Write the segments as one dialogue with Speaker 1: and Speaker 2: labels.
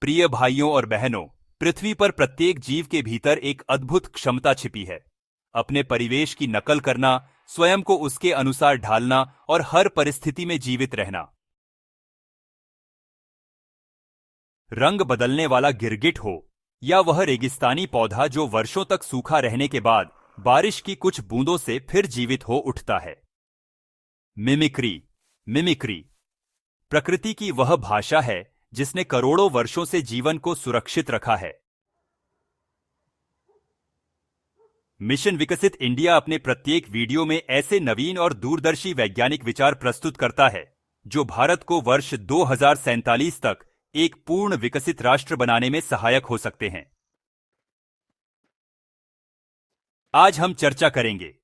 Speaker 1: प्रिय भाइयों और बहनों, पृथ्वी पर प्रत्येक जीव के भीतर एक अद्भुत क्षमता छिपी है। अपने परिवेश की नकल करना, स्वयं को उसके अनुसार ढालना और हर परिस्थिति में जीवित रहना। रंग बदलने वाला गिरगिट हो या वह रेगिस्तानी पौधा जो वर्षों तक सूखा रहने के बाद बारिश की कुछ बूंदों से फिर जीवित हो उठता है। मिमिक्री प्रकृति की वह भाषा है जिसने करोड़ों वर्षों से जीवन को सुरक्षित रखा है। मिशन विकसित इंडिया अपने प्रत्येक वीडियो में ऐसे नवीन और दूरदर्शी वैज्ञानिक विचार प्रस्तुत करता है जो भारत को वर्ष 2047 तक एक पूर्ण विकसित राष्ट्र बनाने में सहायक हो सकते हैं। आज हम चर्चा करेंगे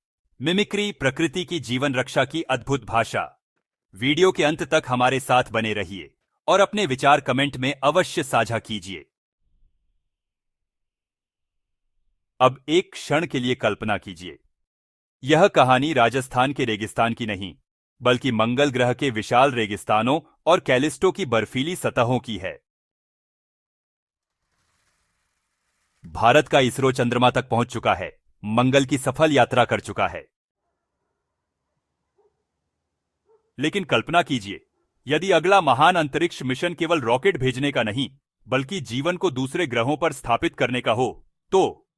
Speaker 1: मिमिक्री, प्रकृति की जीवन रक्षा की अद्भुत भाषा। वीडियो के अंत तक हमारे साथ बने रहिए और अपने विचार कमेंट में अवश्य साझा कीजिए। अब एक क्षण के लिए कल्पना कीजिए, यह कहानी राजस्थान के रेगिस्तान की नहीं, बल्कि मंगल ग्रह के विशाल रेगिस्तानों और कैलिस्टो की बर्फीली सतहों की है। भारत का इसरो चंद्रमा तक पहुंच चुका है, मंगल की सफल यात्रा कर चुका है। लेकिन कल्पना कीजिए, यदि अगला महान अंतरिक्ष मिशन केवल रॉकेट भेजने का नहीं, बल्कि जीवन को दूसरे ग्रहों पर स्थापित करने का हो, तो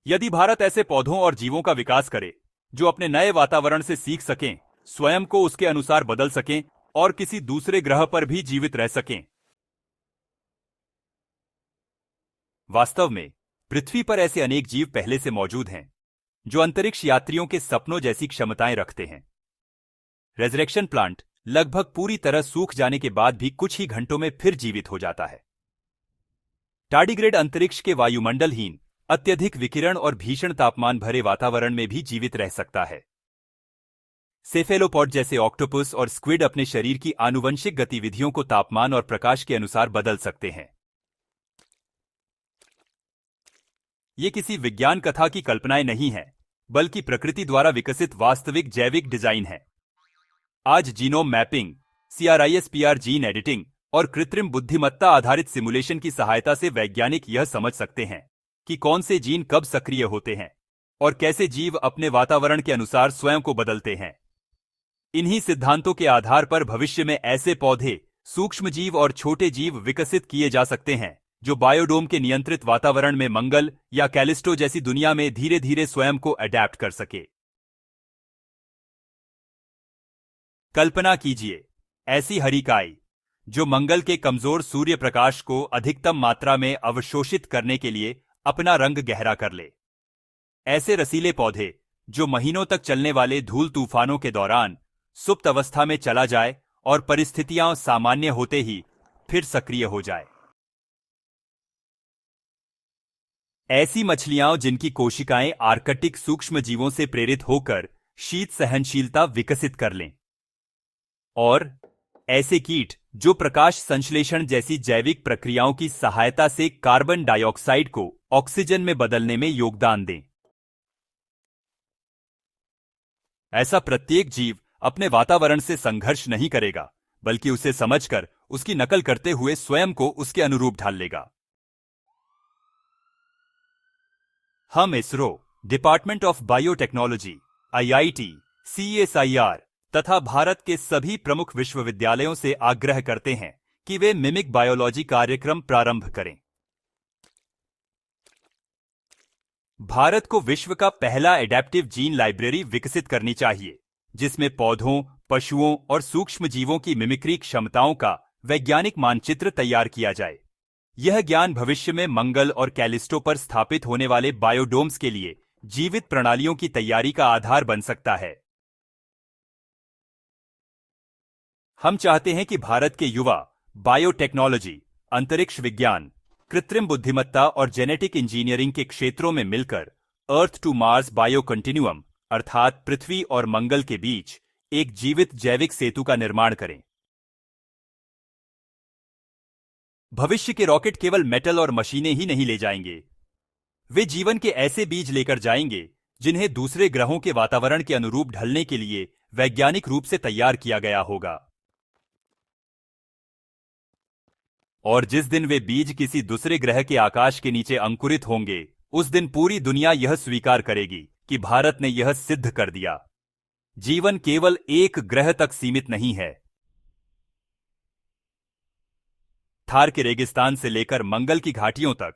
Speaker 1: यदि भारत ऐसे पौधों और जीवों का विकास करे जो अपने नए वातावरण से सीख सकें, स्वयं को उसके अनुसार बदल सकें और किसी दूसरे ग्रह पर भी जीवित रह सकें। वास्तव में पृथ्वी पर ऐसे अनेक जीव पहले से मौजूद हैं जो अंतरिक्ष यात्रियों के सपनों जैसी क्षमताएं रखते हैं। रेजरेक्शन प्लांट लगभग पूरी तरह सूख जाने के बाद भी कुछ ही घंटों में फिर जीवित हो जाता है। टार्डिग्रेड अंतरिक्ष के वायुमंडलहीन, अत्यधिक विकिरण और भीषण तापमान भरे वातावरण में भी जीवित रह सकता है। सेफेलोपॉड जैसे ऑक्टोपस और स्क्विड अपने शरीर की आनुवंशिक गतिविधियों को तापमान और प्रकाश के अनुसार बदल सकते हैं। ये किसी विज्ञान कथा की कल्पनाएं नहीं है, बल्कि प्रकृति द्वारा विकसित वास्तविक जैविक डिजाइन है। आज genome mapping, CRISPR gene editing और कृत्रिम बुद्धिमत्ता आधारित सिमुलेशन की सहायता से वैज्ञानिक यह समझ सकते हैं कि कौन से जीन कब सक्रिय होते हैं और कैसे जीव अपने वातावरण के अनुसार स्वयं को बदलते हैं। इन्हीं सिद्धांतों के आधार पर भविष्य में ऐसे पौधे, सूक्ष्म जीव और छोटे जीव विकसित किए जा सकते हैं जो बायोडोम के नियंत्रित वातावरण में मंगल या कैलिस्टो जैसी दुनिया में धीरे धीरे स्वयं को अडैप्ट कर सके। कल्पना कीजिए, ऐसी हरिकाई जो मंगल के कमजोर सूर्य प्रकाश को अधिकतम मात्रा में अवशोषित करने के लिए अपना रंग गहरा कर ले। ऐसे रसीले पौधे जो महीनों तक चलने वाले धूल तूफानों के दौरान सुप्त अवस्था में चला जाए और परिस्थितियां सामान्य होते ही फिर सक्रिय हो जाए। ऐसी मछलियां जिनकी कोशिकाएं आर्कटिक सूक्ष्म जीवों से प्रेरित होकर शीत सहनशीलता विकसित कर लें। और ऐसे कीट जो प्रकाश संश्लेषण जैसी जैविक प्रक्रियाओं की सहायता से कार्बन डाइऑक्साइड को ऑक्सीजन में बदलने में योगदान दें। ऐसा प्रत्येक जीव अपने वातावरण से संघर्ष नहीं करेगा, बल्कि उसे समझकर उसकी नकल करते हुए स्वयं को उसके अनुरूप ढाल लेगा। हम ISRO, department of biotechnology, IIT, CSIR तथा भारत के सभी प्रमुख विश्वविद्यालयों से आग्रह करते हैं कि वे मिमिक बायोलॉजी कार्यक्रम प्रारंभ करें। भारत को विश्व का पहला एडेप्टिव जीन लाइब्रेरी विकसित करनी चाहिए, जिसमें पौधों, पशुओं और सूक्ष्म जीवों की मिमिक्री क्षमताओं का वैज्ञानिक मानचित्र तैयार किया जाए। यह ज्ञान भविष्य में मंगल और कैलिस्टो पर स्थापित होने वाले बायोडोम्स के लिए जीवित प्रणालियों की तैयारी का आधार बन सकता है। हम चाहते हैं कि भारत के युवा बायोटेक्नोलॉजी, अंतरिक्ष विज्ञान, कृत्रिम बुद्धिमत्ता और जेनेटिक इंजीनियरिंग के क्षेत्रों में मिलकर अर्थ टू मार्स बायो कंटिन्यूअम अर्थात पृथ्वी और मंगल के बीच एक जीवित जैविक सेतु का निर्माण करें। भविष्य के रॉकेट केवल मेटल और मशीनें ही नहीं ले जाएंगे, वे जीवन के ऐसे बीज लेकर जाएंगे जिन्हें दूसरे ग्रहों के वातावरण के अनुरूप ढलने के लिए वैज्ञानिक रूप से तैयार किया गया होगा। और जिस दिन वे बीज किसी दूसरे ग्रह के आकाश के नीचे अंकुरित होंगे, उस दिन पूरी दुनिया यह स्वीकार करेगी कि भारत ने यह सिद्ध कर दिया, जीवन केवल एक ग्रह तक सीमित नहीं है। थार के रेगिस्तान से लेकर मंगल की घाटियों तक,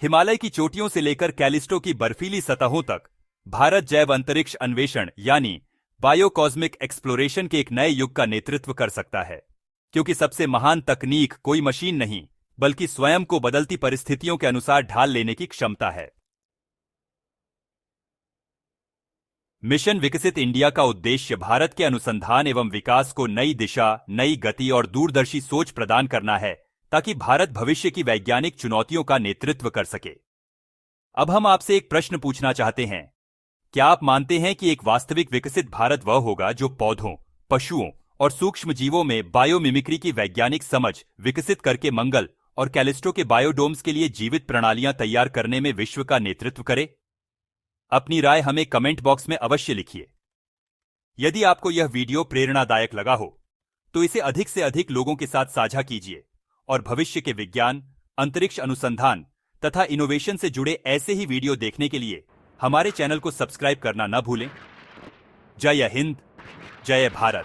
Speaker 1: हिमालय की चोटियों से लेकर कैलिस्टो की बर्फीली सतहों तक, भारत जैव अंतरिक्ष अन्वेषण यानी बायोकॉस्मिक एक्सप्लोरेशन के एक नए युग का नेतृत्व कर सकता है, क्योंकि सबसे महान तकनीक कोई मशीन नहीं, बल्कि स्वयं को बदलती परिस्थितियों के अनुसार ढाल लेने की क्षमता है। मिशन विकसित इंडिया का उद्देश्य भारत के अनुसंधान एवं विकास को नई दिशा, नई गति और दूरदर्शी सोच प्रदान करना है, ताकि भारत भविष्य की वैज्ञानिक चुनौतियों का नेतृत्व कर सके। अब हम आपसे एक प्रश्न पूछना चाहते हैं, क्या आप मानते हैं कि एक वास्तविक विकसित भारत वह होगा जो पौधों, पशुओं और सूक्ष्म जीवों में बायोमिमिक्री की वैज्ञानिक समझ विकसित करके मंगल और कैलिस्टो के बायोडोम्स के लिए जीवित प्रणालियां तैयार करने में विश्व का नेतृत्व करे? अपनी राय हमें कमेंट बॉक्स में अवश्य लिखिए। यदि आपको यह वीडियो प्रेरणादायक लगा हो तो इसे अधिक से अधिक लोगों के साथ साझा कीजिए और भविष्य के विज्ञान, अंतरिक्ष अनुसंधान तथा इनोवेशन से जुड़े ऐसे ही वीडियो देखने के लिए हमारे चैनल को सब्सक्राइब करना न भूलें। जय हिंद, जय भारत।